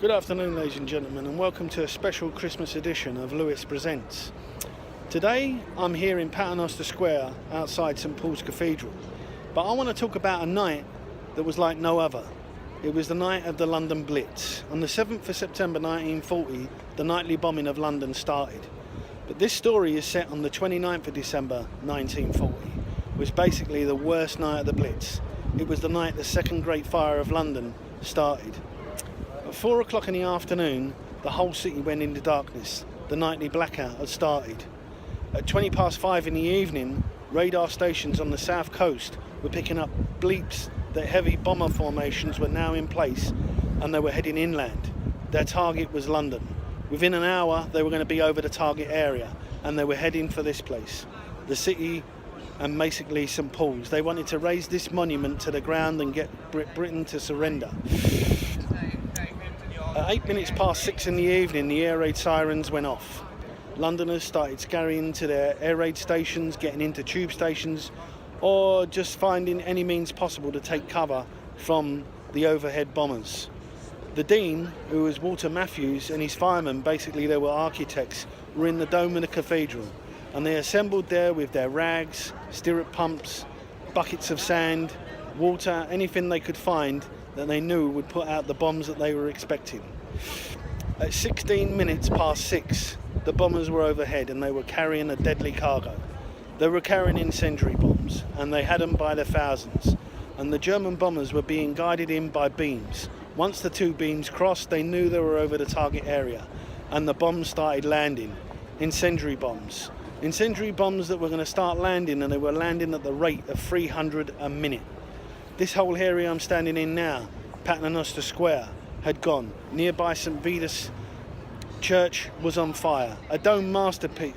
Good afternoon, ladies and gentlemen, and welcome to a special Christmas edition of Lewis Presents. Today I'm here in Paternoster Square outside St Paul's Cathedral, but I want to talk about a night that was like no other. It was the night of the London Blitz. On the 7th of September 1940, the nightly bombing of London started. But this story is set on the 29th of December 1940, which was basically the worst night of the Blitz. It was the night the Second Great Fire of London started. At 4 o'clock in the afternoon, the whole city went into darkness. The nightly blackout had started. At 20 past 5 in the evening, radar stations on the south coast were picking up bleeps that heavy bomber formations were now in place and they were heading inland. Their target was London. Within an hour, they were going to be over the target area and they were heading for this place, the city and basically St Paul's. They wanted to raise this monument to the ground and get Britain to surrender. At 8 minutes past 6 in the evening, the air raid sirens went off. Londoners started scurrying to their air raid stations, getting into tube stations, or just finding any means possible to take cover from the overhead bombers. The Dean, who was Walter Matthews, and his firemen, basically they were architects, were in the dome of the cathedral, and they assembled there with their rags, stirrup pumps, buckets of sand, water, anything they could find that they knew would put out the bombs that they were expecting. At 16 minutes past 6, the bombers were overhead and they were carrying a deadly cargo. They were carrying incendiary bombs and they had them by the thousands. And the German bombers were being guided in by beams. Once the two beams crossed, they knew they were over the target area and the bombs started landing. Incendiary bombs. Incendiary bombs that were going to start landing, and they were landing at the rate of 300 a minute. This whole area I'm standing in now, Paternoster Square, had gone. Nearby St Vitus Church was on fire. A dome masterpiece,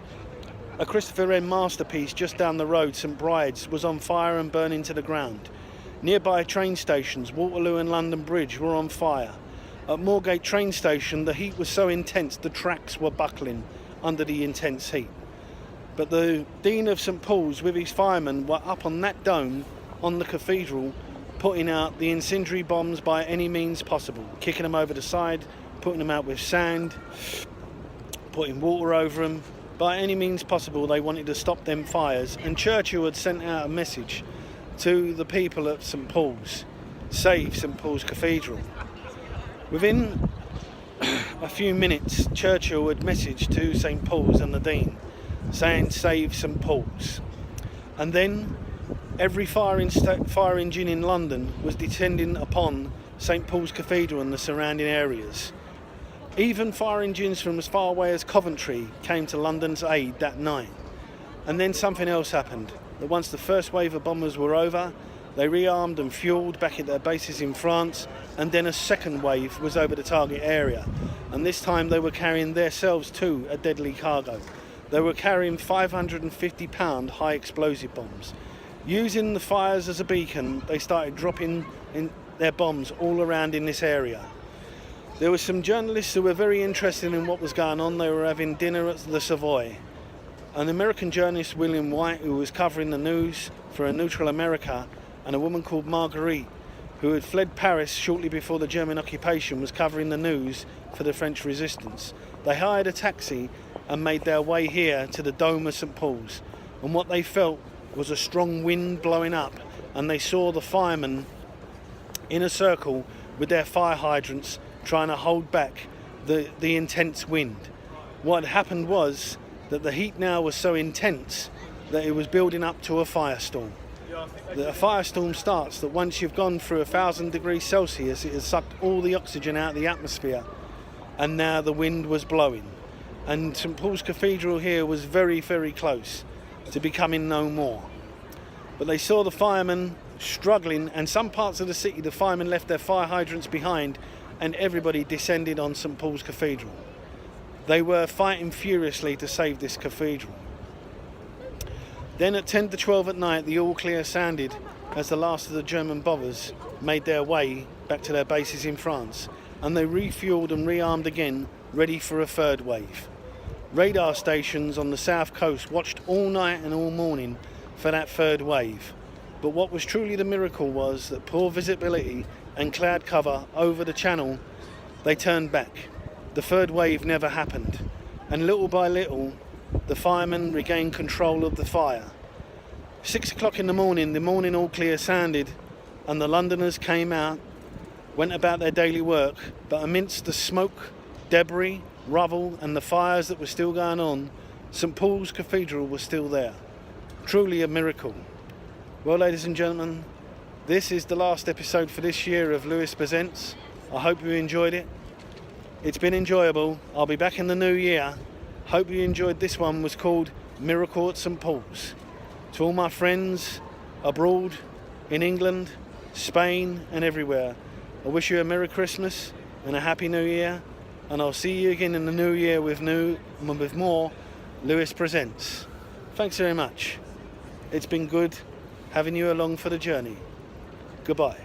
a Christopher Wren masterpiece just down the road, St Bride's, was on fire and burning to the ground. Nearby train stations, Waterloo and London Bridge, were on fire. At Moorgate train station, the heat was so intense the tracks were buckling under the intense heat. But the Dean of St Paul's with his firemen were up on that dome on the cathedral, putting out the incendiary bombs by any means possible, kicking them over the side, putting them out with sand, putting water over them. By any means possible, they wanted to stop them fires, and Churchill had sent out a message to the people at St Paul's: save St Paul's Cathedral. Within a few minutes, Churchill had messaged to St Paul's and the Dean saying save St Paul's. And then every fire engine in London was descending upon St Paul's Cathedral and the surrounding areas. Even fire engines from as far away as Coventry came to London's aid that night. And then something else happened. That once the first wave of bombers were over, they rearmed and fueled back at their bases in France, and then a second wave was over the target area. And this time they were carrying themselves too a deadly cargo. They were carrying 550-pound high explosive bombs. Using the fires as a beacon, they started dropping in their bombs all around in this area. There were some journalists who were very interested in what was going on. They were having dinner at the Savoy. An American journalist, William White, who was covering the news for A Neutral America, and a woman called Marguerite, who had fled Paris shortly before the German occupation, was covering the news for the French resistance. They hired a taxi and made their way here to the dome of St Paul's. And what they felt was a strong wind blowing up, and they saw the firemen in a circle with their fire hydrants trying to hold back the intense wind. What happened was that the heat now was so intense that it was building up to a firestorm. A firestorm starts that once you've gone through 1,000 degrees Celsius, it has sucked all the oxygen out of the atmosphere, and now the wind was blowing. And St Paul's Cathedral here was very, very close to becoming no more. But they saw the firemen struggling, and some parts of the city the firemen left their fire hydrants behind, and everybody descended on St Paul's Cathedral. They were fighting furiously to save this cathedral. Then at 10 to 12 at night, the all clear sounded as the last of the German bombers made their way back to their bases in France, and they refueled and rearmed again, ready for a third wave. Radar stations on the south coast watched all night and all morning for that third wave. But what was truly the miracle was that poor visibility and cloud cover over the channel they turned back. The third wave never happened, and little by little, the firemen regained control of the fire. 6 o'clock in the morning all clear sounded, and the Londoners came out, went about their daily work, but amidst the smoke, debris, rubble and the fires that were still going on, St Paul's Cathedral was still there. Truly a miracle. Well, ladies and gentlemen, this is the last episode for this year of Lewis Presents. I hope you enjoyed it. It's been enjoyable. I'll be back in the new year. Hope you enjoyed this one. Was called Miracle at St Paul's. To all my friends abroad, in England, Spain and everywhere, I wish you a Merry Christmas and a Happy New Year, and I'll see you again in the new year with more Lewis Presents. Thanks very much. It's been good having you along for the journey. Goodbye.